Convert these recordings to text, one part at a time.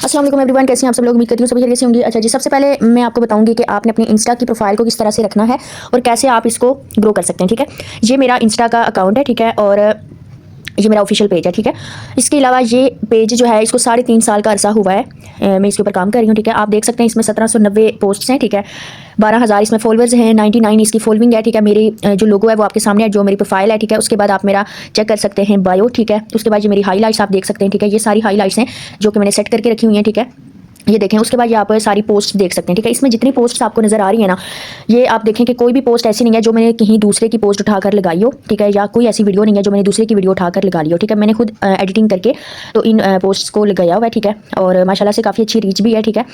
अस्सलाम वालेकुम एवरीवन, कैसे हैं आप सब लोग। उम्मीद करती हूँ सभी खैरियत से होंगे। अच्छा जी, सबसे पहले मैं आपको बताऊंगी कि आपने अपनी इंस्टा की प्रोफाइल को किस तरह से रखना है और कैसे आप इसको ग्रो कर सकते हैं। ठीक है, ये मेरा इंस्टा का अकाउंट है। ठीक है, और ये मेरा ऑफिशियल पेज है। ठीक है, इसके अलावा ये पेज जो है इसको 3.5 साल का अरसा हुआ है, मैं इसके ऊपर काम कर रही हूँ। ठीक है, आप देख सकते हैं इसमें 1790 पोस्ट्स हैं। ठीक है, 12,000 इसमें फॉलोअर्स हैं, 99 इसकी फॉलोइंग है। ठीक है, मेरी जो लोगो है वो आपके सामने है, जो मेरी प्रोफाइल है। ठीक है, उसके बाद आप मेरा चेक कर सकते हैं बायो। ठीक है, उसके बाद ये मेरी हाईलाइट्स आप देख सकते हैं। ठीक है, ये सारी हाईलाइट्स हैं जो कि मैंने सेट करके रखी हुई हैं। ठीक है, ये देखें, उसके बाद ये आप सारी पोस्ट देख सकते हैं। ठीक है, इसमें जितनी पोस्ट आपको नजर आ रही है ना, ये आप देखें कि कोई भी पोस्ट ऐसी नहीं है जो मैंने कहीं दूसरे की पोस्ट उठाकर लगाई हो। ठीक है, या कोई ऐसी वीडियो नहीं है जो मैंने दूसरे की वीडियो उठाकर लगा ली हो। ठीक है, मैंने खुद एडिटिंग करके तो इन पोस्ट्स को लगाया हुआ है। ठीक है, और माशाल्लाह से काफ़ी अच्छी रीच भी है। ठीक है,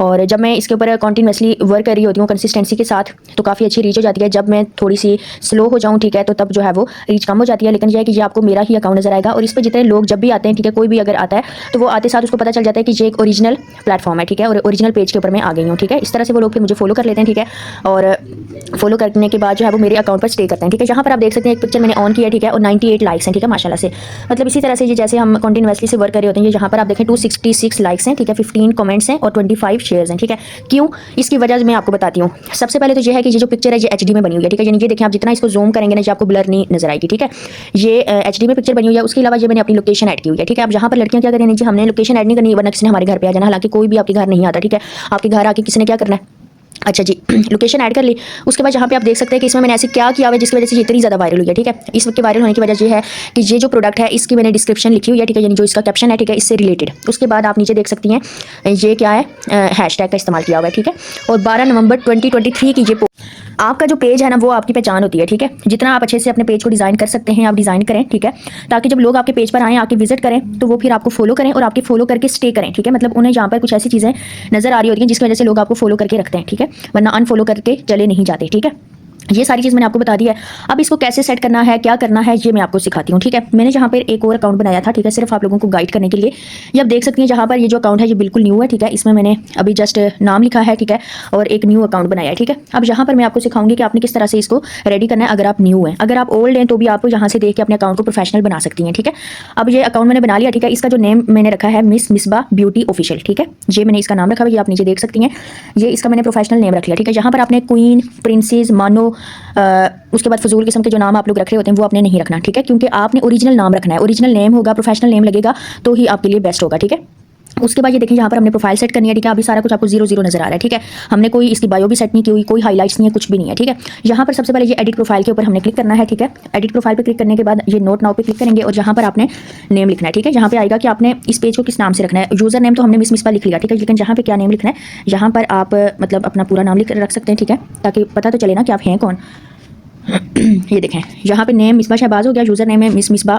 और जब मैं इसके ऊपर कॉन्टिन्यूसली वर्क कर रही होती हूँ कंसिस्टेंसी के साथ, तो काफ़ी अच्छी रीच हो जाती है। जब मैं थोड़ी सी स्लो हो जाऊँ, ठीक है, तो तब जो है वो रीच कम हो जाती है। लेकिन यह है कि ये आपको मेरा ही अकाउंट नजर आएगा, और इस पर जितने लोग जब भी आते हैं, ठीक है, कोई भी अगर आता है तो वो आते साथ उसको पता चल जाता है कि ये एक ओरिजिनल प्लेटफॉर्म है। ठीक है, और ओरिजिनल पेज के ऊपर मैं आ गई हूँ। ठीक है, इस तरह से वो लोग फिर मुझे फॉलो कर लेते हैं। ठीक है, और फॉलो करने के बाद जो है वो मेरे अकाउंट पर स्टे करते हैं। ठीक है, यहाँ पर आप देख सकते हैं एक पिक्चर मैंने ऑन किया है। ठीक है, और 98 लाइक्स हैं। ठीक है, माशाल्लाह से, मतलब इसी तरह से ये जैसे हम कंटिन्यूअसली से वर्क कर रहे होते हैं, ये यहाँ पर आप देखें 266 लाइक्स हैं। ठीक है, 15 कमेंट्स हैं और 25 शेयर्स हैं। ठीक है, क्यों, इसकी वजह मैं आपको बताती हूँ। सबसे पहले तो ये है कि ये जो पिक्चर है ये एचडी में बनी हुई है। ठीक है, यानी ये देखें, आप जितना इसको जूम करेंगे ना, ये आपको ब्लर नहीं नजर आएगी। ठीक है, ये एचडी में पिक्चर बनी हुई है। उसके अलावा ये मैंने अपनी लोकेशन ऐड की हुई है। ठीक है, अब यहाँ पर लड़कियां क्या करें जी, हमने लोकेशन ऐड नहीं करनी, वरना किसी ने हमारे घर पे आ जाना। हालांकि कोई भी आपके घर नहीं आता। ठीक है, आपके घर आके किसी ने क्या करना है, अच्छा जी, लोकेशन ऐड कर ली। उसके बाद यहाँ पे आप देख सकते हैं कि इसमें मैंने ऐसे क्या किया हुआ है जिसकी वजह से ये इतनी ज़्यादा वायरल हुई है। ठीक है, इस वक्त वायरल होने की वजह ये है कि ये जो प्रोडक्ट है इसकी मैंने डिस्क्रिप्शन लिखी हुई है। ठीक है, यानी जो इसका कैप्शन है, ठीक है, इससे रिलेटेड। उसके बाद आप नीचे देख सकती हैं ये क्या है, हैशटैग का इस्तेमाल किया हुआ है। ठीक है, और 12 नवंबर 2023 की ये आपका जो पेज है ना वो आपकी पहचान होती है। ठीक है, जितना आप अच्छे से अपने पेज को डिज़ाइन कर सकते हैं आप डिज़ाइन करें। ठीक है, ताकि जब लोग आपके पेज पर आएँ, आके विजिट करें, तो वो फिर आपको फॉलो करें और आपके फॉलो करके स्टे करें। ठीक है, मतलब उन्हें यहाँ पर कुछ ऐसी चीज़ें नजर आ रही होती हैं जिसकी वजह से लोग आपको फॉलो करके रखते हैं। ठीक है, वरना अनफॉलो करके चले नहीं जाते। ठीक है, ये सारी चीज़ मैंने आपको बता दी है। अब इसको कैसे सेट करना है, क्या करना है, ये मैं आपको सिखाती हूँ। ठीक है, मैंने यहाँ पर एक और अकाउंट बनाया था। ठीक है, सिर्फ आप लोगों को गाइड करने के लिए। ये आप देख सकती हैं यहाँ पर ये जो अकाउंट है ये बिल्कुल न्यू है। ठीक है, इसमें मैंने अभी जस्ट नाम लिखा है। ठीक है, और एक न्यू अकाउंट बनाया है। ठीक है, अब यहाँ पर मैं आपको सिखाऊंगी कि आपने किस तरह से इसको रेडी करना है। अगर आप न्यू हैं, अगर आप ओल्ड हैं, तो भी आप यहाँ से देख के अपने अकाउंट को प्रोफेशनल बना सकती हैं। ठीक है, अब ये अकाउंट मैंने बना लिया। ठीक है, इसका जो नेम मैंने रखा है मिस मिसबा ब्यूटी ऑफिशियल। ठीक है, ये मैंने इसका नाम रखा है, ये आप नीचे देख सकती हैं। ये इसका मैंने प्रोफेशनल नेम रख लिया। ठीक है, यहाँ पर आपने क्वीन, प्रिंसेस, मानो, उसके बाद फजूल किस्म के जो नाम आप लोग रख रहे होते हैं वो आपने नहीं रखना। ठीक है, क्योंकि आपने ओरिजिनल नाम रखना है। ओरिजिनल नेम होगा, प्रोफेशनल नेम लगेगा तो ही आपके लिए बेस्ट होगा। ठीक है, उसके बाद ये देखिए यहाँ पर हमने प्रोफाइल सेट करनी है। ठीक है, अभी सारा कुछ आपको 0 0 नजर आ रहा है। ठीक है, हमने कोई इसकी बायो भी सेट नहीं की हुई, कोई हाईलाइट्स नहीं है, कुछ भी नहीं है। ठीक है, यहाँ पर सबसे पहले ये एडिट प्रोफाइल के ऊपर हमने क्लिक करना है। ठीक है, एडिट प्रोफाइल पे क्लिक करने के बाद ये नोट नाउ पे क्लिक करेंगे और यहाँ पर आपने नेम लिखना है। ठीक है, यहाँ पे आएगा कि आपने इस पेज को किस नाम से रखना है। यूजर नेम तो हमने मिस मिसबा लिख लिया। ठीक है, लेकिन यहाँ पे क्या नेम लिखना है, यहाँ पर आप मतलब अपना पूरा नाम लिख रख सकते हैं। ठीक है, ताकि पता तो चले ना कि आप हैं कौन। ये देखें, यहाँ पे नेम मिसबा शहबाज हो गया, यूज़र नेम है मिस मिसबा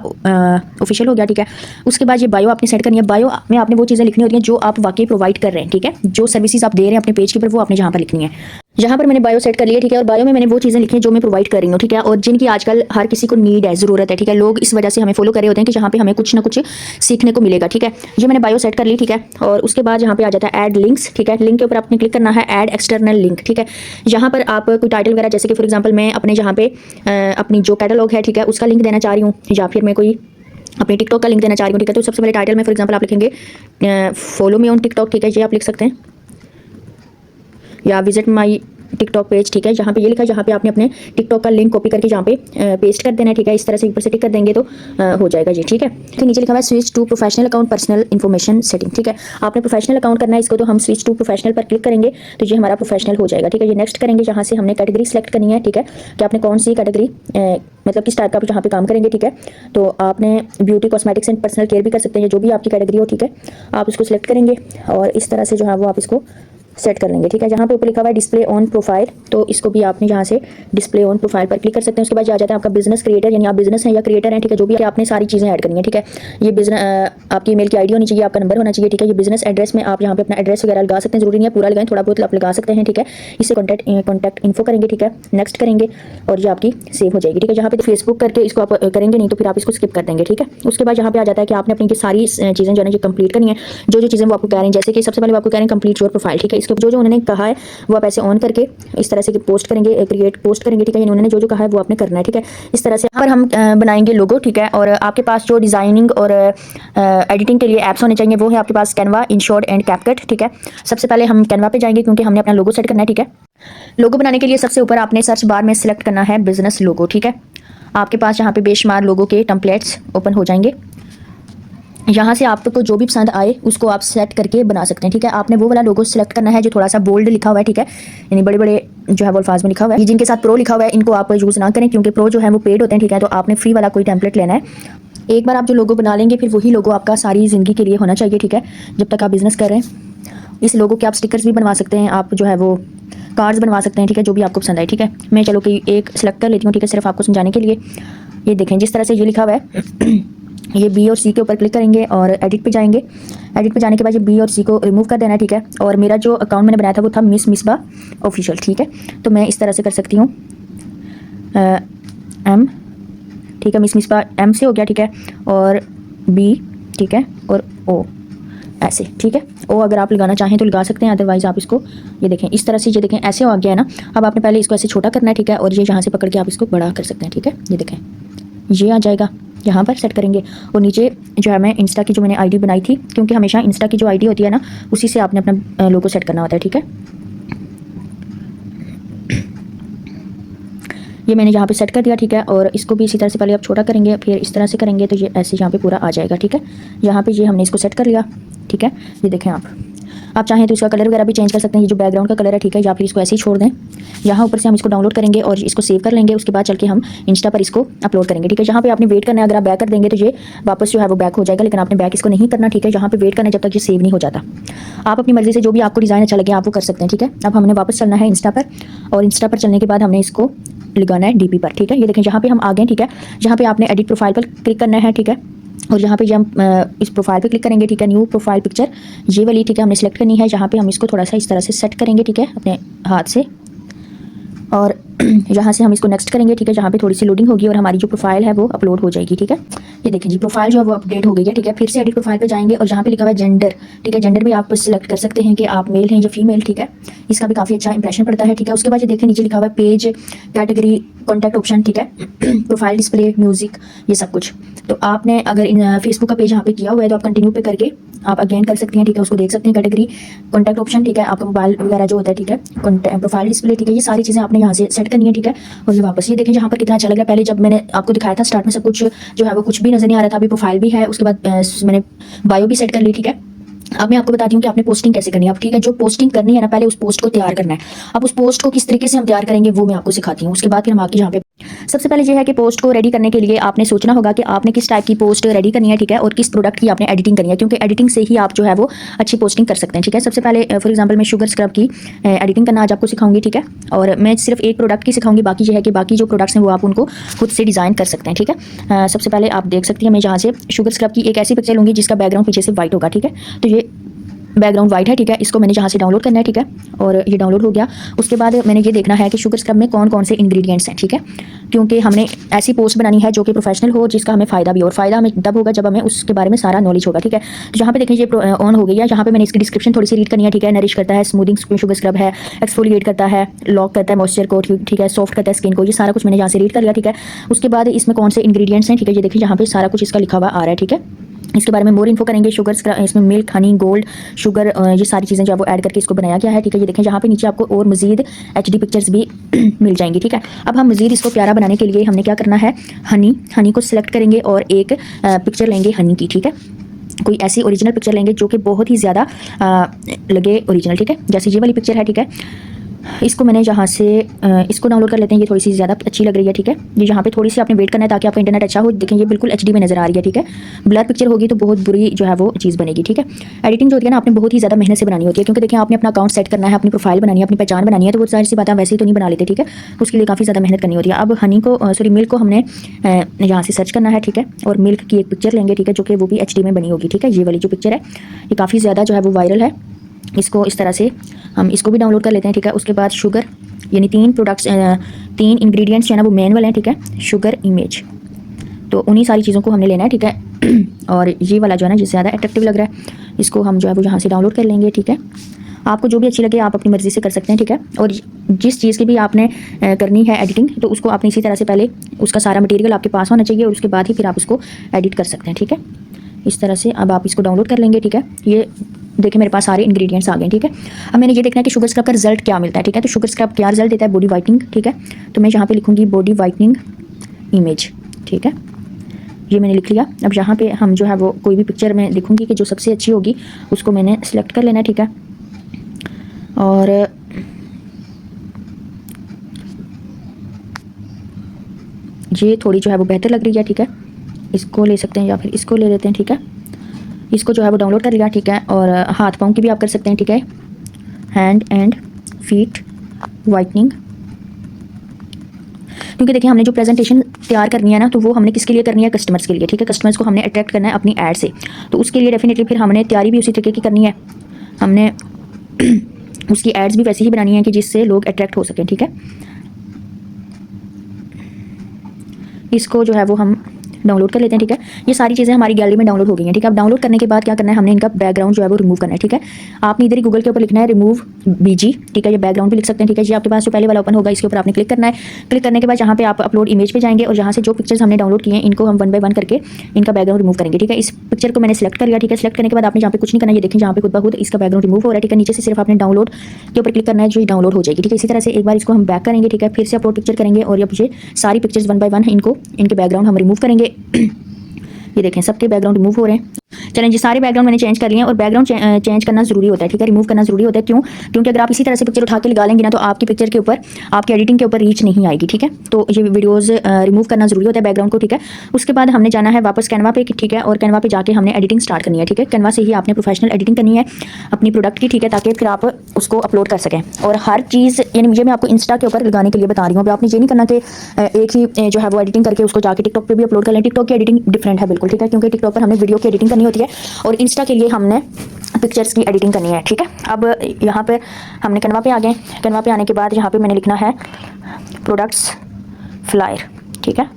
ऑफिशियल हो गया। ठीक है, उसके बाद ये बायो आपने सेट करनी है। बायो में आपने वो चीज़ें लिखनी होती हैं जो आप वाकई प्रोवाइड कर रहे हैं। ठीक है, जो सर्विसेज आप दे रहे हैं अपने पेज के ऊपर वो आपने यहाँ पर लिखनी है। यहाँ पर मैंने बायो सेट कर लिया। ठीक है, और बायो में मैंने वो चीज़ें लिखी हैं जो मैं प्रोवाइड कर रही हूँ। ठीक है, और जिनकी आजकल हर किसी को नीड है, ज़रूरत है। ठीक है, लोग इस वजह से हमें फॉलो कर रहे होते हैं कि जहाँ पे हमें कुछ ना कुछ सीखने को मिलेगा। ठीक है, ये मैंने बायो सेट कर ली। ठीक है, और उसके बाद यहाँ पे आ जाता है ऐड लिंक्स। ठीक है, लिंक के ऊपर आपने क्लिक करना है, ऐड एक्सटर्नल लिंक। ठीक है, यहाँ पर आप कोई टाइटल वगैरह, जैसे कि फॉर एग्जाम्पल मैं अपने यहाँ पे अपनी जो कैटलॉग है, ठीक है, उसका लिंक देना चाह रही हूँ, या फिर मैं कोई अपने टिकटॉक का लिंक देना चाह रही हूँ। ठीक है, तो सबसे पहले टाइटल में फॉर एग्जाम्पल आप लिखेंगे फॉलो मी ऑन टिकटॉक। ठीक है, ये आप लिख सकते हैं, या विजिट माई टिकटॉक पेज। ठीक है, यहाँ पे ये लिखा है, जहाँ पे आपने अपने टिकटॉक का लिंक कॉपी करके यहाँ पे पेस्ट कर देना है। ठीक है, इस तरह से ऊपर से टिक कर देंगे तो हो जाएगा जी। ठीक है, तो नीचे लिखा हुआ है switch to professional account personal information setting. ठीक है, आपने प्रोफेशनल अकाउंट करना है इसको, तो हम स्विच टू प्रोफेशनल पर क्लिक करेंगे तो ये हमारा प्रोफेशनल हो जाएगा। ठीक है, ये नेक्स्ट करेंगे, जहाँ से हमने कैटेगरी सेलेक्ट करनी है। ठीक है, कि आपने कौन सी कैटेगरी मतलब किस टाइप का आप यहाँ पे काम करेंगे। ठीक है, तो आपने beauty, cosmetics and personal care भी कर सकते हैं, जो भी आपकी कैटेगरी हो। ठीक है, आप इसको सिलेक्ट करेंगे और इस तरह से जो है वो आप इसको सेट कर लेंगे। ठीक है, जहाँ पे ऊपर लिखा हुआ है डिस्प्ले ऑन प्रोफाइल, तो इसको भी आपने यहाँ से डिस्प्ले ऑन प्रोफाइल पर क्लिक कर सकते हैं। उसके बाद आ जाता है आपका बिजनेस क्रिएटर, यानी आप बिजनेस हैं या क्रिएटर हैं। ठीक है, जो भी आपने सारी चीज़ें ऐड करनी है। ठीक है, ये बिजनेस आपकी ईमेल की आईडी होनी चाहिए, आपका नंबर होना चाहिए। ठीक है, ये बिजनेस एड्रेस में आप यहाँ पे अपना एड्रेस वगैरह लगा सकते हैं, जरूरी नहीं है पूरा लगाएं, थोड़ा बहुत आप लगा सकते हैं। ठीक है, इससे कॉन्टैक्ट इन्फो करेंगे। ठीक है, नेक्स्ट करेंगे और ये आपकी सेव हो जाएगी। ठीक है, यहाँ पे फेसबुक करके इसको आप करेंगे नहीं तो फिर आप इसको स्किप कर देंगे। ठीक है, उसके बाद यहाँ पे आ जाता है कि आपने अपनी सारी चीज़ें जो है कंप्लीट करनी है, जो चीज़ें वो आपको कह रहे हैं। जैसे कि सबसे पहले वो आपको कह रहे हैं कंप्लीट योर प्रोफाइल। ठीक है, इसके जो जो उन्होंने कहा है वो आप ऐसे ऑन करके इस तरह से पोस्ट करेंगे, क्रिएट पोस्ट करेंगे, ठीक है। उन्होंने जो जो कहा है वो आपने करना है, ठीक है। इस तरह से यहाँ पर हम बनाएंगे लोगो, ठीक है। और आपके पास जो डिज़ाइनिंग और एडिटिंग के लिए ऐप्स होने चाहिए वो है आपके पास कैनवा, इनशॉट एंड कैपकट, ठीक है। सबसे पहले हम कैनवा पे जाएंगे क्योंकि हमने अपना लोगो सेट करना है, ठीक है। लोगो बनाने के लिए सबसे ऊपर आपने सर्च बार में सिलेक्ट करना है बिजनेस लोगो, ठीक है। आपके पास यहाँ पे बेशुमार लोगो के टेम्पलेट्स ओपन हो जाएंगे। यहाँ से आपको जो भी पसंद आए उसको आप सेट करके बना सकते हैं, ठीक है। आपने वो वाला लोगो सेलेक्ट करना है जो थोड़ा सा बोल्ड लिखा हुआ है, ठीक है। यानी बड़े बड़े जो है वो अल्फाज में लिखा हुआ है। जिनके साथ प्रो लिखा हुआ है इनको आप यूज़ ना करें क्योंकि प्रो जो है वो पेड होते हैं, ठीक है। तो आपने फ्री वाला कोई टेम्पलेट लेना है। एक बार आप जो लोगो बना लेंगे फिर वही लोगो आपका सारी ज़िंदगी के लिए होना चाहिए, ठीक है, जब तक आप बिज़नेस कर रहे हैं। इस लोगो के आप स्टिकर्स भी बनवा सकते हैं, आप जो है वो कार्ड्स बनवा सकते हैं, ठीक है, जो भी आपको पसंद आए, ठीक है। मैं चलो कि एक सेलेक्ट कर लेती हूँ, ठीक है, सिर्फ आपको समझाने के लिए। ये देखें जिस तरह से ये लिखा हुआ है ये बी और सी के ऊपर क्लिक करेंगे और एडिट पे जाएंगे। एडिट पे जाने के बाद ये बी और सी को रिमूव कर देना है, ठीक है। और मेरा जो अकाउंट मैंने बनाया था वो था मिस मिसबा ऑफिशियल, ठीक है। तो मैं इस तरह से कर सकती हूँ एम, ठीक है, मिस मिसबा एम से हो गया, ठीक है, और बी, ठीक है, और ओ ऐसे, ठीक है। ओ अगर आप लगाना चाहें तो लगा सकते हैं, अदरवाइज़ आप इसको ये देखें इस तरह से, ये देखें ऐसे हो गया है ना। अब आपने पहले इसको ऐसे छोटा करना है, ठीक है, और ये यहाँ से पकड़ के आप इसको बड़ा कर सकते हैं, ठीक है। ये देखें ये आ जाएगा, यहाँ पर सेट करेंगे। और नीचे जो है मैं इंस्टा की जो मैंने आईडी बनाई थी, क्योंकि हमेशा इंस्टा की जो आईडी होती है ना उसी से आपने अपना लोगो सेट करना होता है, ठीक है। ये मैंने यहाँ पे सेट कर दिया, ठीक है। और इसको भी इसी तरह से पहले आप छोटा करेंगे फिर इस तरह से करेंगे तो ये ऐसे यहाँ पे पूरा आ जाएगा, ठीक है। यहाँ पे ये हमने इसको सेट कर लिया, ठीक है। ये देखें आप चाहें तो इसका कलर वगैरह भी चेंज कर सकते हैं, ये जो बैकग्राउंड का कलर है, ठीक है, या फिर इसको ऐसे ही छोड़ दें। यहाँ ऊपर से हम इसको डाउनलोड करेंगे और इसको सेव कर लेंगे। उसके बाद चल के हम इंस्टा पर इसको अपलोड करेंगे, ठीक है। यहाँ पे आपने वेट करना है, अगर आप बैक कर देंगे तो ये वापस जो है वो बैक हो जाएगा, लेकिन आपने बैक इसको नहीं करना, ठीक है। यहाँ पे वेट करना जब तक ये सेव नहीं हो जाता। आप अपनी मर्जी से जो भी आपको डिज़ाइन अच्छा लगे आप वो कर सकते हैं, ठीक है। अब हमने वापस चलना है इंस्टा पर, और इंस्टा पर चलने के बाद हमने इसको लगाना है डीपी पर, ठीक है। ये देखें यहाँ पे हम आ गए, ठीक है। यहाँ पे आपने एडिट प्रोफाइल पर क्लिक करना है, ठीक है। और यहाँ पे जब हम इस प्रोफाइल पे क्लिक करेंगे, ठीक है, न्यू प्रोफाइल पिक्चर ये वाली, ठीक है, हमने सेलेक्ट करनी है। यहाँ पे हम इसको थोड़ा सा इस तरह से सेट करेंगे, ठीक है, अपने हाथ से। और यहाँ से हम इसको नेक्स्ट करेंगे, ठीक है। जहाँ पे थोड़ी सी लोडिंग होगी और हमारी जो प्रोफाइल है वो अपलोड हो जाएगी, ठीक है। ये देखिए जी प्रोफाइल जो है वो अपडेट हो गई है, ठीक है। फिर से एडिट प्रोफाइल पे जाएंगे और जहाँ पे लिखा हुआ है जेंडर, ठीक है, जेंडर भी आप सिलेक्ट कर सकते हैं कि आप मेल हैं या फीमेल, ठीक है। इसका भी काफ़ी अच्छा इंप्रेशन पड़ता है, ठीक है। उसके बाद ये देखिए नीचे लिखा हुआ है पेज कैटेगरी कॉन्टैक्ट ऑप्शन, ठीक है, प्रोफाइल डिस्प्ले म्यूजिक ये सब कुछ। तो आपने अगर फेसबुक का पेज यहाँ पे किया हुआ है तो आप कंटिन्यू पे करके आप अगेन कर सकते हैं, ठीक है, उसको देख सकते हैं। कैटेगरी कॉन्टैक्ट ऑप्शन, ठीक है, आपका मोबाइल वगैरह जो होता है, ठीक है, प्रोफाइल डिस्प्ले, ठीक है, ये सारी चीज़ें आपने यहाँ से सेट करनी है, ठीक है। और ये वापस ये देखें यहाँ पर कितना अच्छा लग रहा है। पहले जब मैंने आपको दिखाया था स्टार्ट में सब कुछ जो है वो कुछ भी नजर नहीं आ रहा था, अभी प्रोफाइल भी है, उसके बाद मैंने बायो भी सेट कर ली, ठीक है। अब मैं आपको बताती हूँ कि आपने पोस्टिंग कैसे करनी है। अब ठीक है, जो पोस्टिंग करनी है ना पहले उस पोस्ट को तैयार करना है। अब उस पोस्ट को किस तरीके से हम तैयार करेंगे वो मैं आपको सिखाती हूँ। उसके बाद फिर हम आगे यहाँ पे सबसे पहले ये है कि पोस्ट को रेडी करने के लिए आपने सोचना होगा कि आपने किस टाइप की पोस्ट रेडी करनी है, ठीक है, और किस प्रोडक्ट की आपने एडिटिंग करनी है, क्योंकि एडिटिंग से ही आप जो है वो अच्छी पोस्टिंग कर सकते हैं, ठीक है। सबसे पहले फॉर एग्जांपल मैं शुगर स्क्रब की एडिटिंग करना आज आपको सिखाऊंगी, ठीक है। और मैं सिर्फ एक प्रोडक्ट की सिखाऊंगी, बाकी ये है कि बाकी जो प्रोडक्ट्स हैं वो आप उनको खुद से डिज़ाइन कर सकते हैं, ठीक है। सबसे पहले आप देख सकती हैं मैं यहाँ से शुगर स्क्रब की एक ऐसी पिक्चर लूँगी जिसका बैकग्राउंड पीछे से वाइट होगा, ठीक है। तो ये बैकग्राउंड वाइट है, ठीक है। इसको मैंने जहाँ से डाउनलोड करना है, ठीक है, और ये डाउनलोड हो गया। उसके बाद मैंने ये देखना है कि शुगर स्क्रब में कौन कौन से इंग्रेडिएंट्स हैं, ठीक है, क्योंकि हमने ऐसी पोस्ट बनानी है जो कि प्रोफेशनल हो, जिसका हमें फ़ायदा भी हो। और फ़ायदा हमें तब होगा जब हमें उसके बारे में सारा नॉलेज होगा, ठीक है। तो यहाँ पे देखें ये ऑन हो गई है। यहाँ पे मैंने इसकी डिस्क्रिप्शन थोड़ी सी रीड करनी है, ठीक है। नरिश करता है, स्मूथिंग शुगर स्क्रब है, एक्सफोलिएट करता है, लॉक करता है मॉइस्चर को, ठीक है, सॉफ्ट करता है स्किन को, ये सारा कुछ मैंने यहाँ से रीड कर लिया, ठीक है। उसके बाद इसमें कौन से इंग्रेडिएंट्स हैं, ठीक है, ये देखिए यहाँ पे सारा कुछ इसका लिखा हुआ आ रहा है, ठीक है। इसके बारे में मोर इन्फो करेंगे। शुगर इसमें मिल्क, हनी, गोल्ड, शुगर, ये सारी चीज़ें जो है वो ऐड करके इसको बनाया गया है, ठीक है। ये देखें यहाँ पे नीचे आपको और मज़ीद HD पिक्चर्स भी मिल जाएंगी, ठीक है। अब हम मज़ीद इसको प्यारा बनाने के लिए हमने क्या करना है, हनी को सिलेक्ट करेंगे और एक पिक्चर लेंगे हनी की, ठीक है। कोई ऐसी ओरिजिनल पिक्चर लेंगे जो कि बहुत ही ज़्यादा लगे ओरिजिनल, ठीक है। जैसे ये वाली पिक्चर है, ठीक है। इसको मैंने यहाँ से इसको डाउनलोड कर लेते हैं। ये थोड़ी सी ज़्यादा अच्छी लग रही है, ठीक है। ये यहाँ पे थोड़ी सी आपने वेट करना है ताकि आपका इंटरनेट अच्छा हो। देखें ये बिल्कुल HD में नज़र आ रही है, ठीक है। ब्लर पिक्चर होगी तो बहुत बुरी जो है वो चीज़ बनेगी, ठीक है। एडिटिंग जो होती है ना आपने बहुत ही ज़्यादा मेहनत से बनानी होती है, क्योंकि देखिए आपने अपना अकाउंट सेट करना है, अपनी प्रोफाइल बनानी है, अपनी पहचान बनानी है, तो वो सारी सी बातें वैसे ही तो नहीं बना लेते, ठीक है। उसके लिए काफ़ी ज़्यादा मेहनत करनी होती है। अब हनी को मिल्क को हमने यहाँ से सर्च करना है, ठीक है। और मिल्क की एक पिक्चर लेंगे, ठीक है, जो कि वो भी HD में बनी होगी, ठीक है। ये वाली जो पिक्चर है ये काफ़ी ज़्यादा जो है वो वायरल है। इसको इस तरह से हम इसको भी डाउनलोड कर लेते हैं, ठीक है। उसके बाद शुगर, यानी 3 इंग्रेडिएंट्स जो है ना वो मेन वाले हैं, ठीक है। शुगर, इमेज, तो उन्हीं सारी चीज़ों को हमने लेना है, ठीक है। और ये वाला जो है ना जिससे ज़्यादा अट्रैक्टिव लग रहा है इसको हम जो है वो यहाँ से डाउनलोड कर लेंगे, ठीक है। आपको जो भी अच्छी लगे आप अपनी मर्ज़ी से कर सकते हैं, ठीक है। और जिस चीज़ की भी आपने करनी है एडिटिंग, तो उसको आपने इसी तरह से पहले उसका सारा मटेरियल आपके पास होना चाहिए और उसके बाद ही फिर आप उसको एडिट कर सकते हैं, ठीक है। इस तरह से अब आप इसको डाउनलोड कर लेंगे, ठीक है। ये देखिए मेरे पास सारे इंग्रेडिएंट्स आ गए, ठीक है। अब मैंने ये देखना है कि शुगर स्क्रब का रिजल्ट क्या मिलता है, ठीक है। तो शुगर स्क्रब क्या रिजल्ट देता है, बॉडी वाइटनिंग, ठीक है। तो मैं यहाँ पे लिखूँगी बॉडी वाइटनिंग इमेज, ठीक है। ये मैंने लिख लिया। अब यहाँ पे हम जो है वो कोई भी पिक्चर में देखूँगी कि जो सबसे अच्छी होगी उसको मैंने सेलेक्ट कर लेना है, ठीक है। और ये थोड़ी जो है वो बेहतर लग रही है, ठीक है। इसको ले सकते हैं या फिर इसको ले लेते हैं, ठीक है। इसको जो है वो डाउनलोड कर लिया, ठीक है। और हाथ पाँव की भी आप कर सकते हैं, ठीक है। हैंड एंड फीट वाइटनिंग, क्योंकि देखिए हमने जो प्रेजेंटेशन तैयार करनी है ना, तो वो हमने किसके लिए करनी है, कस्टमर्स के लिए, ठीक है। कस्टमर्स को हमने अट्रैक्ट करना है अपनी ऐड से, तो उसके लिए डेफिनेटली फिर हमने तैयारी भी उसी तरीके की करनी है। हमने उसकी एड्स भी वैसे ही बनानी है कि जिससे लोग अट्रैक्ट हो सकें, ठीक है। इसको जो है वो हम डाउनलोड कर लेते हैं, ठीक है। ये सारी चीज़ें हमारी गैलरी में डाउनलोड हो गई हैं, ठीक है। अब डाउनलोड करने के बाद क्या करना है, हमने इनका बैकग्राउंड जो है वो रिमूव करना है, ठीक है। आपने इधर ही गूगल के ऊपर लिखना है रिमूव बीजी, ठीक है। ये बैकग्राउंड भी लिख सकते हैं, ठीक है। ये आपके पास जो पहले वाला ओपन होगा इसके ऊपर आपने क्लिक करना है। क्लिक करने के बाद यहाँ पे आप अपलोड इमेज पे जाएंगे और यहाँ से जो पिक्चर्स हमने डाउनलोड किए हैं इनको हम 1 बाय 1 करके इनका बैकग्राउंड रिमूव करेंगे, ठीक है। इस पिक्चर को मैंने सेलेक्ट कर लिया, ठीक है। सेलेक्ट करने के बाद आपने यहाँ पे कुछ नहीं करना, ये देखें यहाँ पे खुद ब खुद इसका बैकग्राउंड रिमूव हो रहा है, ठीक है। नीचे से सिर्फ आपने डाउनलोड के ऊपर क्लिक करना है, जो डाउनलोड हो जाएगी, ठीक है। इसी तरह से एक बार इसको हम बैक करेंगे, ठीक है। फिर से अपलोड पिक्चर करेंगे और अब ये सारी पिक्चर्स 1 बाय 1 इनको इनके बैकग्राउंड हम रिमूव करेंगे। ये देखें सबके बैकग्राउंड रिमूव हो रहे हैं। चलें जी, सारे बैकग्राउंड मैंने चेंज कर लिए हैं और बैकग्राउंड चेंज करना जरूरी होता है, ठीक है। रिमूव करना जरूरी होता है, क्यों? क्योंकि अगर आप इसी तरह से पिक्चर उठा के लगा लेंगे ना, तो आपकी पिक्चर के ऊपर आपकी एडिटिंग के ऊपर रीच नहीं आएगी, ठीक है। तो ये वीडियोज़ रिमूव करना जरूरी होता है बैकग्राउंड को, ठीक है। उसके बाद हमने जाना है वापस कैनवा पे, ठीक है। और कैनवा पे जाके हमने एडिटिंग स्टार्ट करनी है, ठीक है। कैनवा से ही आपने प्रोफेशनल एडिटिंग करनी है अपनी प्रोडक्ट की, ठीक है, ताकि फिर आप उसको अपलोड कर सकें। और हर चीज़ यानी मुझे मैं आपको इंस्टा के ऊपर लगाने के लिए बता रही हूँ। आपने ये नहीं करना कि एक ही जो है वो एडिटिंग करके उसको जाके टिकटॉक पे भी अपलोड कर लें। टिकटॉक की एडिटिंग डिफरेंट है बिल्कुल, ठीक है। क्योंकि टिकटॉक पर हमने वीडियो की एडिटिंग करनी होती है और इंस्टा के लिए हमने पिक्चर्स की एडिटिंग करनी है, ठीक है। अब यहाँ पे हमने कैनवा पे आ गए। कैनवा पे आने के बाद यहाँ पे मैंने लिखना है प्रोडक्ट्स फ्लायर, ठीक है,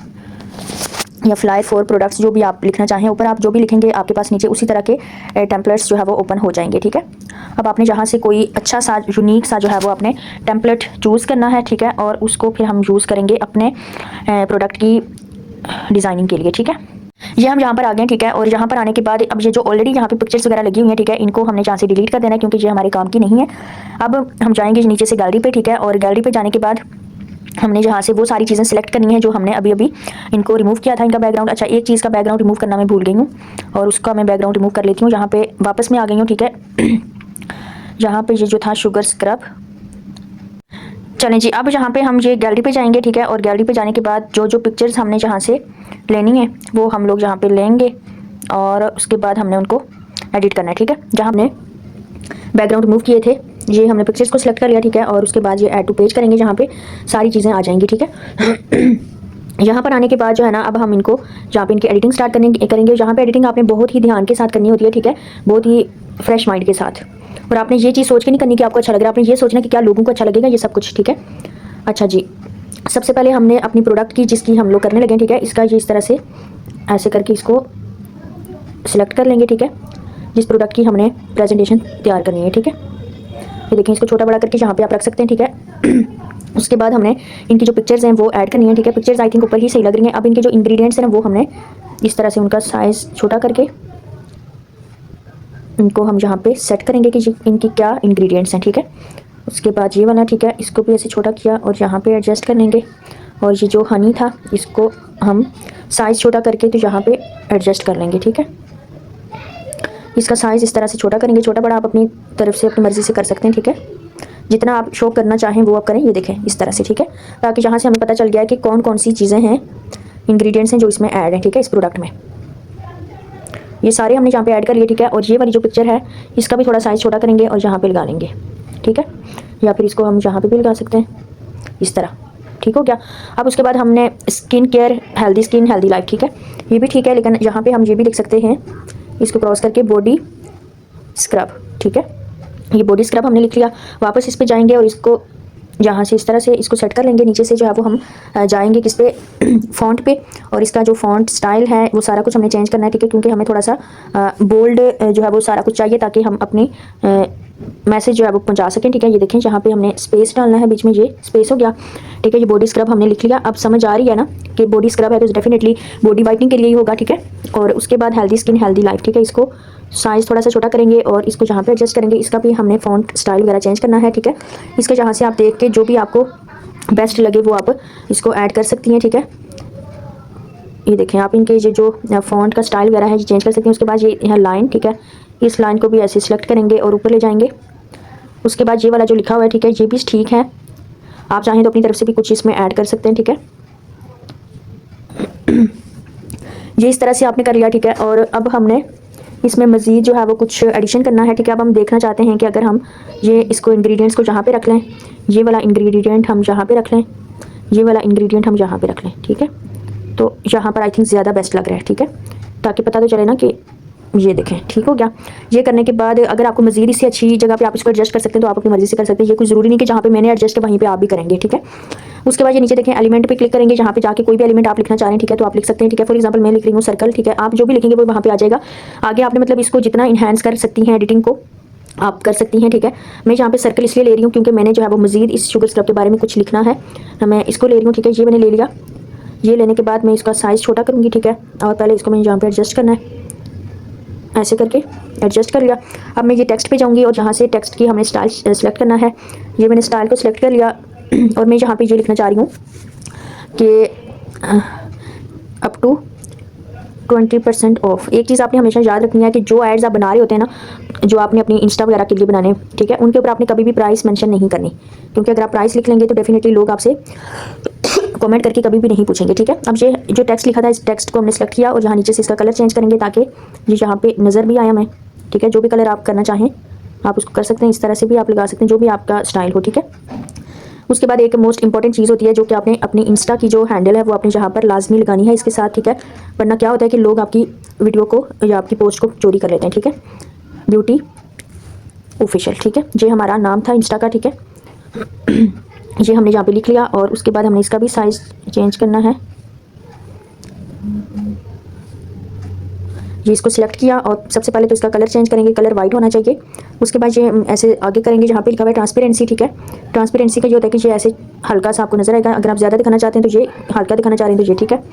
या फ्लायर फॉर प्रोडक्ट्स, जो भी आप लिखना चाहें। ऊपर आप जो भी लिखेंगे आपके पास नीचे उसी तरह के टेम्पलेट्स जो है वो ओपन हो जाएंगे, ठीक है। अब आपने जहाँ से कोई अच्छा सा यूनिक सा जो है वो अपने टेम्पलेट चूज़ करना है, ठीक है। और उसको फिर हम यूज़ करेंगे अपने प्रोडक्ट की डिज़ाइनिंग के लिए, ठीक है। ये हम यहाँ पर आ गए, ठीक है। और यहाँ पर आने के बाद अब ये जो ऑलरेडी यहाँ पे पिक्चर्स वगैरह लगी हुई हैं, ठीक है, इनको हमने यहाँ से डिलीट कर देना है क्योंकि ये हमारे काम की नहीं है। अब हम जाएंगे नीचे से गैलरी पे, ठीक है। और गैलरी पे जाने के बाद हमने यहाँ से वो सारी चीज़ें सेलेक्ट करनी है जो हमने अभी अभी इनको रिमूव किया था, इनका बैकग्राउंड। अच्छा, एक चीज़ का बैकग्राउंड रिमूव करना मैं भूल गई हूँ और उसका मैं बैकग्राउंड रिमूव कर लेती हूँ। यहाँ पे वापस में आ गई हूँ, ठीक है। यहाँ पे ये जो था शुगर स्क्रब। चलें जी, अब यहाँ पे हम ये गैलरी पे जाएंगे, ठीक है। और गैलरी पे जाने के बाद जो जो पिक्चर्स हमने जहाँ से लेनी है वो हम लोग यहाँ पे लेंगे और उसके बाद हमने उनको एडिट करना है, ठीक है। जहाँ हमने बैकग्राउंड रिमूव किए थे ये हमने पिक्चर्स को सिलेक्ट कर लिया, ठीक है। और उसके बाद ये ऐड टू पेज करेंगे जहाँ पे सारी चीज़ें आ जाएंगी, ठीक है। यहाँ पर आने के बाद जो है ना, अब हम इनको जहाँ पे इनकी एडिटिंग स्टार्ट करेंगे। जहाँ पे एडिटिंग आपने बहुत ही ध्यान के साथ करनी होती है, ठीक है, बहुत ही फ्रेश माइंड के साथ। और आपने ये चीज़ सोच के नहीं करनी कि आपको अच्छा लग रहा है, आपने ये सोचना कि क्या लोगों को अच्छा लगेगा, ये सब कुछ, ठीक है। अच्छा जी, सबसे पहले हमने अपनी प्रोडक्ट की जिसकी हम लोग करने लगे, ठीक है, इसका ये इस तरह से ऐसे करके इसको सिलेक्ट कर लेंगे, ठीक है, जिस प्रोडक्ट की हमने प्रेजेंटेशन तैयार करनी है, ठीक है। ये देखें, इसको छोटा बड़ा करके यहाँ पे आप रख सकते हैं, ठीक है। उसके बाद हमने इनकी जो पिक्चर्स हैं वो ऐड करनी है, ठीक है। पिक्चर्स आई थिंक ऊपर ही सही लग रही हैं। अब इनके जो इंग्रेडिएंट्स हैं ना वो हमने इस तरह से उनका साइज़ छोटा करके इनको हम यहाँ पे सेट करेंगे कि इनकी क्या इंग्रेडिएंट्स हैं, ठीक है। उसके बाद ये वाला, ठीक है, इसको भी ऐसे छोटा किया और यहाँ पे एडजस्ट कर लेंगे। और ये जो हनी था इसको हम साइज़ छोटा करके तो यहाँ पे एडजस्ट कर लेंगे, ठीक है। इसका साइज़ इस तरह से छोटा करेंगे। छोटा बड़ा आप अपनी तरफ से अपनी मर्ज़ी से कर सकते हैं, ठीक है। जितना आप शो करना चाहें वो आप करें। ये देखें इस तरह से, ठीक है, ताकि यहाँ से हमें पता चल गया है कि कौन कौन सी चीज़ें हैं, इंग्रेडिएंट्स हैं जो इसमें ऐड हैं, ठीक है, इस प्रोडक्ट में। ये सारे हमने यहाँ पे ऐड कर लिए, ठीक है। और ये वाली जो पिक्चर है इसका भी थोड़ा साइज़ छोटा करेंगे और यहाँ पे लगा लेंगे, ठीक है। या फिर इसको हम यहाँ पे भी लगा सकते हैं इस तरह, ठीक हो गया। अब उसके बाद हमने skin care, healthy skin healthy life, ठीक है, ये भी ठीक है। लेकिन यहाँ पे हम ये भी लिख सकते हैं, इसको क्रॉस करके बॉडी स्क्रब, ठीक है। ये बॉडी स्क्रब हमने लिख लिया। वापस इस पे जाएंगे और इसको यहाँ से इस तरह से इसको सेट कर लेंगे। नीचे से जो है वो हम जाएंगे किस पे, फ़ॉन्ट पे। और इसका जो फ़ॉन्ट स्टाइल है वो सारा कुछ हमने चेंज करना है, ठीक है, क्योंकि हमें थोड़ा सा बोल्ड जो है वो सारा कुछ चाहिए ताकि हम अपनी मैसेज जो है वो पहुंचा सकें, ठीक है। ये देखें यहाँ पे हमने स्पेस डालना है, बीच में ये स्पेस हो गया, ठीक है। ये बॉडी स्क्रब हमने लिख लिया। अब समझ आ रही है ना कि बॉडी स्क्रब है तो डेफिनेटली बॉडी वाइटनिंग के लिए ही होगा, ठीक है। और उसके बाद हेल्दी स्किन हेल्दी लाइफ, ठीक है। इसको साइज़ थोड़ा सा छोटा करेंगे और इसको जहाँ पे एडजस्ट करेंगे, इसका भी हमने फ़ॉन्ट स्टाइल वगैरह चेंज करना है, ठीक है। इसके जहाँ से आप देख के जो भी आपको बेस्ट लगे वो आप इसको ऐड कर सकती हैं, ठीक है। ये देखें आप इनके ये जो फ़ॉन्ट का स्टाइल वगैरह है ये चेंज कर सकते हैं। उसके बाद ये यहाँ लाइन, ठीक है, इस लाइन को भी ऐसे सिलेक्ट करेंगे और ऊपर ले जाएंगे। उसके बाद ये वाला जो लिखा हुआ है, ठीक है, ये भी ठीक है। आप चाहें तो अपनी तरफ से भी कुछ इसमें ऐड कर सकते हैं, ठीक है। ये इस तरह से आपने कर लिया, ठीक है। और अब हमने इसमें मज़ीद जो है वो कुछ एडिशन करना है, ठीक है। अब हम देखना चाहते हैं कि अगर हम ये इसको इंग्रेडिएंट्स को जहाँ पे रख लें, ये वाला इंग्रेडिएंट हम जहाँ पे रख लें, ये वाला इंग्रेडिएंट हम यहाँ पे रख लें, ठीक है। तो यहाँ पर आई थिंक ज़्यादा बेस्ट लग रहा है, ठीक है, ताकि पता तो चले ना कि ये देखें ठीक हो गया। ये करने के बाद अगर आपको मज़ीद इससे अच्छी जगह पे आप इसको एडजस्ट कर सकते हैं तो आप अपनी मर्ज़ी से कर सकते हैं। ये कुछ ज़रूरी नहीं कि जहाँ पे मैंने एडजस्ट है वहीं पे आप भी करेंगे, ठीक है। उसके बाद ये नीचे देखें एलिमेंट पे क्लिक करेंगे, जहाँ पे जाके कोई भी एलिमेंट आप लिखना चाह रहे हैं, ठीक है, तो आप लिख सकते हैं, ठीक है। फॉर एग्जांपल मैं लिख रही हूँ सर्कल, ठीक है। आप जो भी लिखेंगे वो वहाँ पे आ जाएगा। आगे आपने मतलब इसको जितना इन्हांस कर सकती हैं एडिटिंग को आप कर सकती हैं, ठीक है। मैं यहाँ पे सर्कल इसलिए ले रही हूँ क्योंकि मैंने जो है वो मज़ीद इस शुगर स्क्रब के बारे में कुछ लिखना है, मैं इसको ले रही हूँ, ठीक है। ये मैंने ले लिया। ये लेने के बाद मैं इसका साइज़ छोटा करूँगी, ठीक है। और पहले इसको मैं यहाँ पे एडजस्ट करना है, ऐसे करके एडजस्ट कर लिया। अब मैं ये टेक्स्ट पे जाऊँगी और जहाँ से टेक्स्ट की हमें स्टाइल सेलेक्ट करना है, ये मैंने स्टाइल को सिलेक्ट कर लिया। और मैं यहाँ पे ये लिखना चाह रही हूँ कि अप टू 20% ऑफ। एक चीज़ आपने हमेशा याद रखनी है कि जो एड्स आप बना रहे होते हैं ना, जो आपने अपनी इंस्टा वगैरह के लिए बनाने, ठीक है, उनके ऊपर आपने कभी भी प्राइस मेंशन नहीं करनी, क्योंकि अगर आप प्राइस लिख लेंगे तो डेफिनेटली लोग आपसे कमेंट करके कभी भी नहीं पूछेंगे, ठीक है। अब ये जो टेक्स्ट लिखा था इस टेक्स्ट को हमने सेलेक्ट किया और यहाँ नीचे से इसका कलर चेंज करेंगे ताकि ये यहाँ पे नज़र भी आया मैं, ठीक है। जो भी कलर आप करना चाहें आप उसको कर सकते हैं, इस तरह से भी आप लगा सकते हैं, जो भी आपका स्टाइल हो, ठीक है। उसके बाद एक मोस्ट इंपॉर्टेंट चीज़ होती है जो कि आपने अपनी इंस्टा की जो हैंडल है वो आपने यहाँ पर लाजमी लगानी है इसके साथ, ठीक है। वरना क्या होता है कि लोग आपकी वीडियो को या आपकी पोस्ट को चोरी कर लेते हैं, ठीक है। ब्यूटी ऑफिशियल, ठीक है, ये हमारा नाम था इंस्टा का, ठीक है। ये हमने यहाँ पे लिख लिया और उसके बाद हमने इसका भी साइज़ चेंज करना है। ये इसको सिलेक्ट किया और सबसे पहले तो इसका कलर चेंज करेंगे, कलर वाइट होना चाहिए। उसके बाद ये ऐसे आगे करेंगे जहाँ पे लिखा हुआ है ट्रांसपेरेंसी, ठीक है। ट्रांसपेरेंसी का ये होता है कि ये ऐसे हल्का सा आपको नजर आएगा। अगर आप ज़्यादा दिखाना चाहते हैं तो ये, हल्का दिखाना चाह रहे हैं तो ये, ठीक है।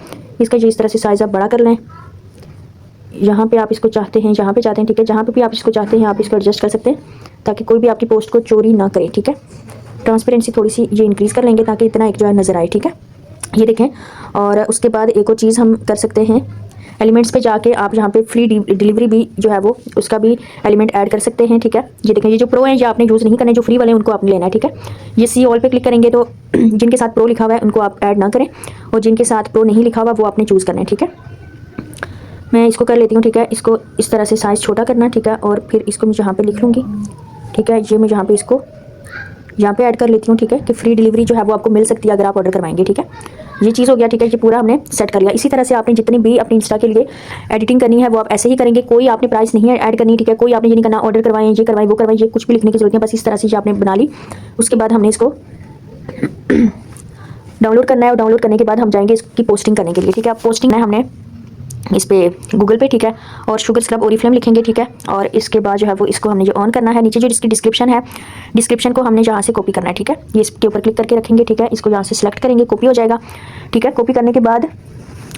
इसका ये इस तरह से साइज़ आप बड़ा कर लें। यहाँ पे आप इसको चाहते हैं, यहाँ पे चाहते हैं, ठीक है। जहाँ पे भी आप इसको चाहते हैं आप इसको एडजस्ट कर सकते हैं ताकि कोई भी आपकी पोस्ट को चोरी ना करे, ठीक है। ट्रांसपेरेंसी थोड़ी सी ये इंक्रीज़ कर लेंगे ताकि इतना एक जो है नज़र आए, ठीक है। ये देखें। और उसके बाद एक और चीज़ हम कर सकते हैं, एलिमेंट्स पे जाके आप यहाँ पे फ्री डिलीवरी भी जो है वो उसका भी एलिमेंट ऐड कर सकते हैं, ठीक है। ये देखें, ये जो प्रो हैं ये आपने यूज़ नहीं करने, जो फ्री वाले हैं उनको आपने लेना है, ठीक है। ये सी ऑल पे क्लिक करेंगे तो जिनके साथ प्रो लिखा हुआ है उनको आप ऐड ना करें और जिनके साथ प्रो नहीं लिखा हुआ वो आपने चूज़ करना है, ठीक है। मैं इसको कर लेती हूँ, ठीक है। इसको इस तरह से साइज़ छोटा करना, ठीक है। और फिर इसको मैं यहाँ पर लिख लूँगी, ठीक है। ये मैं यहाँ पर इसको यहाँ पे ऐड कर लेती हूँ, ठीक है, कि फ्री डिलीवरी जो है वो आपको मिल सकती है अगर आप ऑर्डर करवाएंगे, ठीक है। ये चीज़ हो गया, ठीक है। ये पूरा हमने सेट कर लिया। इसी तरह से आपने जितनी भी अपनी इंस्टा के लिए एडिटिंग करनी है वो आप ऐसे ही करेंगे। कोई आपने प्राइस नहीं है ऐड करनी, ठीक है। कोई आपने ये नहीं करना ऑर्डर करवाएं, ये करवाएं, वो करवाएं, ये कुछ भी लिखने की जरूरत नहीं, बस इस तरह से आपने बना ली। उसके बाद हमने इसको डाउनलोड करना है और डाउनलोड करने के बाद हम जाएंगे इसकी पोस्टिंग करने के लिए, ठीक है। पोस्टिंग है हमने इस पे गूगल पे, ठीक है। और शुगर स्क्रब ओरिफ्लेम लिखेंगे, ठीक है। और इसके बाद जो है वो इसको हमने जो ऑन करना है, नीचे जो इसकी डिस्क्रिप्शन है, डिस्क्रिप्शन को हमने यहाँ से कॉपी करना है, ठीक है। ये इसके ऊपर क्लिक करके रखेंगे, ठीक है। इसको यहाँ से सिलेक्ट करेंगे, कॉपी हो जाएगा, ठीक है। कॉपी करने के बाद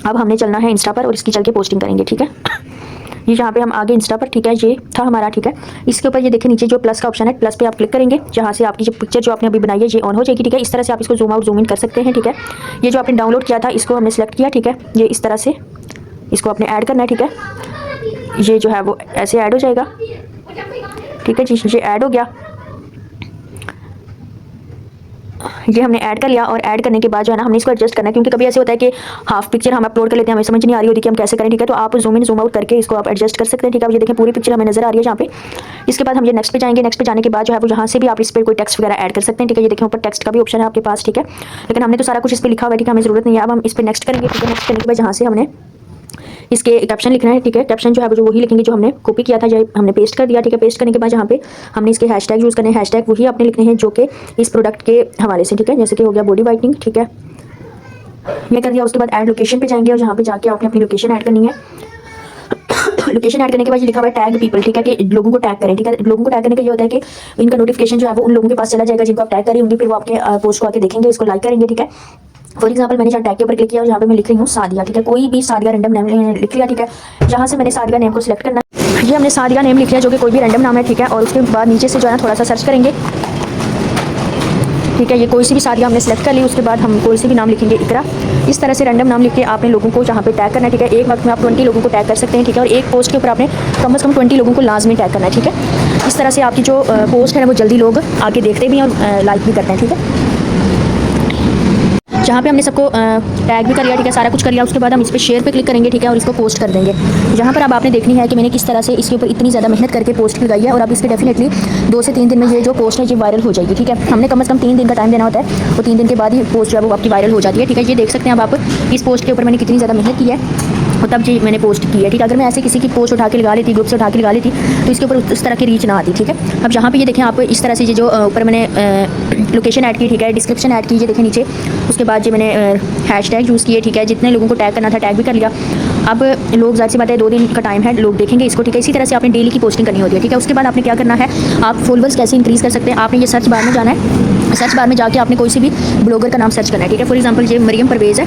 अब हमने चलना है इंस्टा पर और इसकी चल के पोस्टिंग करेंगे, ठीक है। ये जहाँ पे हम आगे इंस्टा पर, ठीक है, ये था हमारा, ठीक है। इसके ऊपर ये देखिए नीचे जो प्लस का ऑप्शन है, प्लस पे आप क्लिक करेंगे, जहाँ से आपकी जो पिक्चर जो आपने अभी बनाई है ये ऑन हो जाएगी, ठीक है। इस तरह से आप इसको जूम आउट जूम इन कर सकते हैं, ठीक है। ये जो आपने डाउनलोड किया था इसको हमने सेलेक्ट किया, ठीक है। ये इस तरह से इसको आपने ऐड करना है, ठीक है। ये जो है वो ऐसे ऐड हो जाएगा, ठीक है जी। ये ऐड हो गया, ये हमने ऐड कर लिया। और ऐड करने के बाद जो है ना हमने इसको एडजस्ट करना है, क्योंकि कभी ऐसे होता है कि हाफ पिक्चर हम अपलोड कर लेते हैं, हमें समझ नहीं आ रही होती कि हम कैसे करें, ठीक है। तो आप जूम इन जूम आउट करके इसको आप एडजस्ट कर सकते हैं, ठीक है। अब ये देखें पूरी पिक्चर हमें नजर आ रही है यहाँ पे। इसके बाद हम ये नेक्स्ट पे जाएंगे। नेक्स्ट पे जाने के बाद जो है वो यहाँ से भी आप इस पर कोई टेक्स्ट वगैरह ऐड कर सकते हैं, ठीक है। ये देखें ऊपर टेक्स्ट का भी ऑप्शन है आपके पास, ठीक है। लेकिन हमने तो सारा कुछ इस पर लिखा हुआ है, ठीक है, हमें जरूरत नहीं है। अब हम इस पर नेक्स्ट करेंगे, ठीक है। नेक्स्ट करने के बाद जहाँ से हमने इसके कैप्शन लिखना है, ठीक है। कैप्शन जो है वो वही लिखेंगे जो हमने कॉपी किया था, या हमने पेस्ट कर दिया, ठीक है। पेस्ट करने के बाद जहाँ पे हमने इसके हैशटैग यूज़ करने हैं, हैशटैग वही आपने लिखने हैं जो कि इस प्रोडक्ट के हवाले से, ठीक है। जैसे कि हो गया बॉडी वाइटनिंग, ठीक है, ये कर दिया। उसके बाद ऐड लोकेशन पे जाएंगे और जहाँ पे जाके आपने अपनी लोकेशन ऐड करनी है। लोकेशन ऐड करने के बाद ये लिखा हुआ है टैग पीपल, ठीक है, कि लोगों को टैग करें, ठीक है। लोगों को टैग करने का ये होता है कि इनका नोटिफिकेशन जो है वो उन लोगों के पास चला जाएगा जिनको आप टैग कर रही होंगी, फिर वो आपके पोस्ट को आके देखेंगे, इसको लाइक करेंगे, ठीक है। फॉर एग्जाम्पल मैंने जहाँ टैग के ऊपर क्लिक किया और यहाँ पे मैं लिख रही हूँ सादिया, ठीक है, कोई भी सादिया रैंडम नेम लिख लिया, ठीक है। जहाँ से मैंने सादिया नेम को सिलेक्ट करना है, ये हमने सादिया नेम लिख लिया जो कि कोई भी रैंडम नाम है, ठीक है। और उसके बाद नीचे से जो है ना थोड़ा सा सर्च करेंगे, ठीक है। ये कोई सी भी सादिया हमने सेलेक्ट कर ली, उसके बाद हम कोई सी भी नाम लिखेंगे, इकरा। इस तरह से रैंडम नाम लिख के आपने लोगों को जहाँ पे टैग करना है, ठीक है। एक वक्त में आप 20 लोगों को टैग कर सकते हैं, ठीक है। और एक पोस्ट के ऊपर आपने कम से कम 20 लोगों को लाजमी टैग करना है, ठीक है। इस तरह से आपकी जो पोस्ट है वो जल्दी लोग आके देखते भी हैं और लाइक भी करते हैं, ठीक है। जहाँ पे हमने सबको टैग भी कर लिया, ठीक है, सारा कुछ कर लिया, उसके बाद हम इस पर शेयर पे क्लिक करेंगे, ठीक है, और इसको पोस्ट कर देंगे। यहाँ पर अब आपने देखनी है कि मैंने किस तरह से इसके ऊपर इतनी ज़्यादा मेहनत करके पोस्ट लगाई है, और अब इसके डेफिनेटली 2 से 3 दिन में ये जो पोस्ट है ये वायरल हो जाएगी, ठीक है। हमने कम से कम 3 दिन का टाइम देना होता है, और 3 दिन के बाद ही पोस्ट जो है वो आपकी वायरल हो जाती है, ठीक है। ये देख सकते हैं अब आप इस पोस्ट के ऊपर मैंने कितनी ज़्यादा मेहनत की है और तब जी मैंने पोस्ट की है, ठीक है। अगर मैं ऐसे किसी की पोस्ट उठा के लगा लेती, ग्रुप से उठा के लगा लेती, तो इसके ऊपर उस तरह की रीच ना आती, ठीक है। अब यहाँ पे ये देखें आप इस तरह से ये जो ऊपर मैंने लोकेशन ऐड की, ठीक है, डिस्क्रिप्शन ऐड की, ये देखें नीचे। उसके बाद जो मैंने हैशटैग यूज़ किए, ठीक है, जितने लोगों को टैग करना था टैग भी कर लिया। अब लोग ज़ाहिर सी बात है 2 दिन का टाइम है, लोग देखेंगे इसको, ठीक है। इसी तरह से आपने डेली की पोस्टिंग करनी होती है, ठीक है। उसके बाद आपने क्या करना है, आप फॉलोअर्स कैसे इंक्रीज़ कर सकते हैं, आपने ये सर्च बार में जाना है। सर्च बार में जाके आपने कोई सी भी ब्लॉगर का नाम सर्च करना है, ठीक है। फॉर एग्जाम्पल ये मरियम परवेज़ है,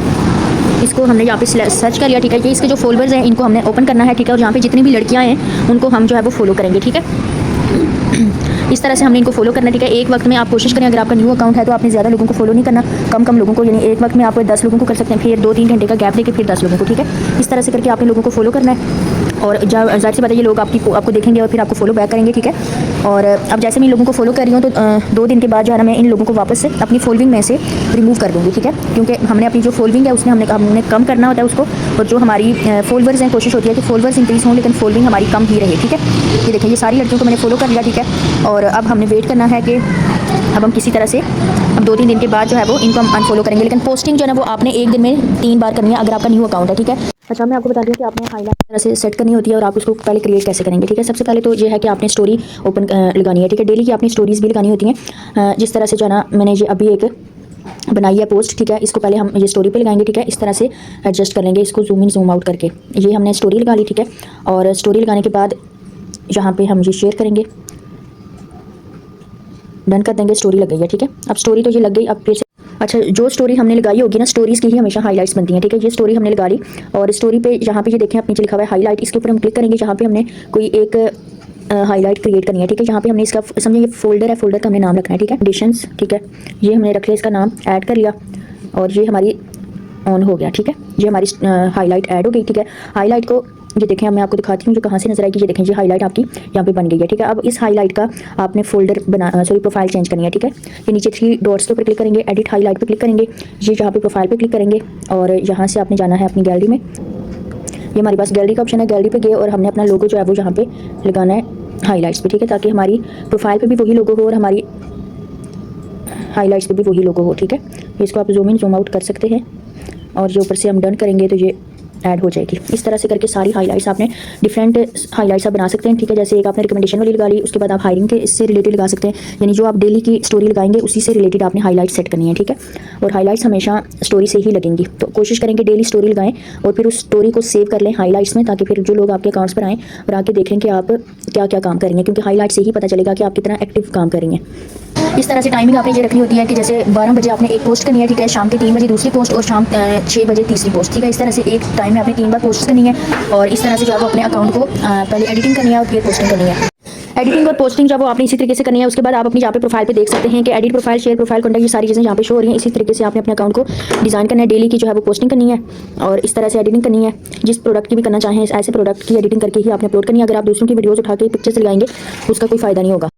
इसको हमने यहाँ पे सर्च कर लिया, ठीक है। ये इसके जो फॉलोअर्स हैं इनको हमने ओपन करना है, ठीक है। और यहाँ पे जितनी भी लड़कियाँ हैं उनको हम जो है वो फॉलो करेंगे, ठीक है। इस तरह से हमने इनको फॉलो करना है, ठीक है। एक वक्त में आप कोशिश करें, अगर आपका न्यू अकाउंट है तो आपने ज़्यादा लोगों को फॉलो नहीं करना, कम लोगों को, यानी एक वक्त में आप 10 लोगों को कर सकते हैं, फिर 2-3 घंटे का गैप देके फिर 10 लोगों को, ठीक है। इस तरह से करके आपने लोगों को फॉलो करना है, और जब ज़ाहिर सी बात है ये लोग आपको देखेंगे और फिर आपको फॉलो बैक करेंगे, ठीक है। और अब जैसे मैं इन लोगों को फॉलो कर रही हूँ तो 2 दिन के बाद जो है ना मैं इन लोगों को वापस से अपनी फॉलोइंग में से रिमूव कर दूँगी, ठीक है। क्योंकि हमने अपनी जो फॉलोइंग है उसमें हमने कम करना होता है उसको, और जो हमारी फॉलोअर्स हैं कोशिश होती है कि फॉलोअर्स इंक्रीज़ हों लेकिन फॉलोइंग हमारी कम ही रहे, ठीक है। ये देखिए ये सारी लड़कियों को मैंने फॉलो कर लिया, ठीक है। और अब हमने वेट करना है कि अब हम किसी तरह से अब 2-3 दिन के बाद जो है वो इनको हम अनफॉलो करेंगे, लेकिन पोस्टिंग जो है ना वो आपने एक दिन में 3 बार करनी है अगर आपका न्यू अकाउंट है, ठीक है। अच्छा, मैं आपको बता दूं कि आपने हाईलाइट तरह से सेट करनी होती है और आप उसको पहले क्रिएट कैसे करेंगे, ठीक है। सबसे पहले तो ये है कि आपने स्टोरी ओपन लगानी है, ठीक है। डेली की आपने स्टोरीज़ भी लगानी होती हैं, जिस तरह से जो है ना मैंने ये अभी एक बनाई है पोस्ट, ठीक है। इसको पहले हम ये स्टोरी पे लगाएंगे, ठीक है। इस तरह से एडजस्ट कर लेंगे इसको, जूम इन जूम आउट करके। ये हमने स्टोरी लगा ली, ठीक है। और स्टोरी लगाने के बाद यहाँ पे हम ये शेयर करेंगे, डन कर देंगे, स्टोरी लग गई है, ठीक है। अब स्टोरी तो ये लग गई, अब फिर से अच्छा जो स्टोरी हमने लगाई होगी ना, स्टोरीज़ की ही हमेशा हाईलाइट्स बनती हैं, ठीक है। ये स्टोरी हमने लगा ली और स्टोरी पे यहाँ पे ये देखें आप नीचे लिखा हुआ है हाईलाइट, इसके ऊपर हम क्लिक करेंगे। जहाँ पे हमने कोई एक हाईलाइट क्रिएट करनी है, ठीक है। यहाँ पे हमने इसका समझे ये फोल्डर है, फोल्डर का हमने नाम रखना है, ठीक है, एडिशंस, ठीक है। ये हमने रख लिया, इसका नाम ऐड कर लिया और ये हमारी ऑन हो गया, ठीक है। ये हमारी हाईलाइट ऐड हो गई, ठीक है। हाईलाइट को ये देखें, अब मैं आपको दिखाती हूँ जो कहाँ से नजर आएगी। ये देखें, ये हाईलाइट आपकी यहाँ पे बन गई है, ठीक है। अब इस हाईलाइट का आपने फोल्डर प्रोफाइल चेंज करनी है, ठीक है। ये नीचे 3 डॉट्स के ऊपर क्लिक करेंगे, एडिट हाईलाइट पे क्लिक करेंगे, ये यहाँ पे प्रोफाइल पे क्लिक करेंगे और यहाँ से आपने जाना है अपनी गैलरी में। ये हमारे पास गैलरी का ऑप्शन है, गैलरी पे गए और हमने अपना लोगो जो है वो यहाँ पे लगाना है हाईलाइट्स पे, ठीक है, ताकि हमारी प्रोफाइल पे भी वही लोगो हो और हमारी हाईलाइट्स पे भी वही लोगो हो, ठीक है। इसको आप जूम इन जूम आउट कर सकते हैं और जो ऊपर से हम डन करेंगे तो ये ऐड हो जाएगी। इस तरह से करके सारी हाईलाइट्स आपने डिफरेंट हाईलाइट्स आप बना सकते हैं, ठीक है। जैसे एक आपने रिकमेंडेशन वाली लगा ली, उसके बाद आप हायरिंग के इससे रिलेटेड लगा सकते हैं, यानी जो आप डेली की स्टोरी लगाएंगे उसी से रिलेटेड आपने हाईलाइट सेट करनी है, ठीक है। और हाईलाइट्स हमेशा स्टोरी से ही लगेंगी, तो कोशिश करेंगे डेली स्टोरी लगाएं और फिर उस स्टोरी को सेव कर लें हाईलाइट्स में, ताकि फिर जो लोग आपके अकाउंट्स पर आएँ और आके देखें कि आप क्या क्या काम करेंगे, क्योंकि हाईलाइट से ही पता चलेगा कि आप कितना एक्टिव काम करेंगे। इस तरह से टाइमिंग आपने ये रखनी होती है कि जैसे 12 बजे आपने एक पोस्ट करनी है, ठीक है, शाम के 3 बजे दूसरी पोस्ट और शाम 6 बजे तीसरी पोस्ट, ठीक है। इस तरह से एक टाइम में आपने 3 बार पोस्ट करनी है और इस तरह से जो आप अपने अकाउंट को पहले एडिटिंग करनी है और फिर पोस्टिंग करनी है। एडिटिंग और पोस्टिंग जब वो आपने इसी तरीके से करनी है, उसके बाद आप अपनी यहाँ पे प्रोफाइल पे देख सकते हैं कि edit profile, share profile, contact, ये सारी चीज़ें यहाँ पे शो हो रही हैं। इसी तरीके से आपने अपने अकाउंट को डिज़ाइन करना है, डेली की जो है वो पोस्टिंग करनी है और इस तरह से एडिटिंग करनी है। जिस प्रोडक्ट की भी करना चाहें ऐसे प्रोडक्ट की एडिटिंग करके ही आपने अपलोड करनी है। अगर आप दूसरों की वीडियोज़ उठा के पिक्चर्स लगाएंगे उसका कोई फ़ायदा नहीं होगा।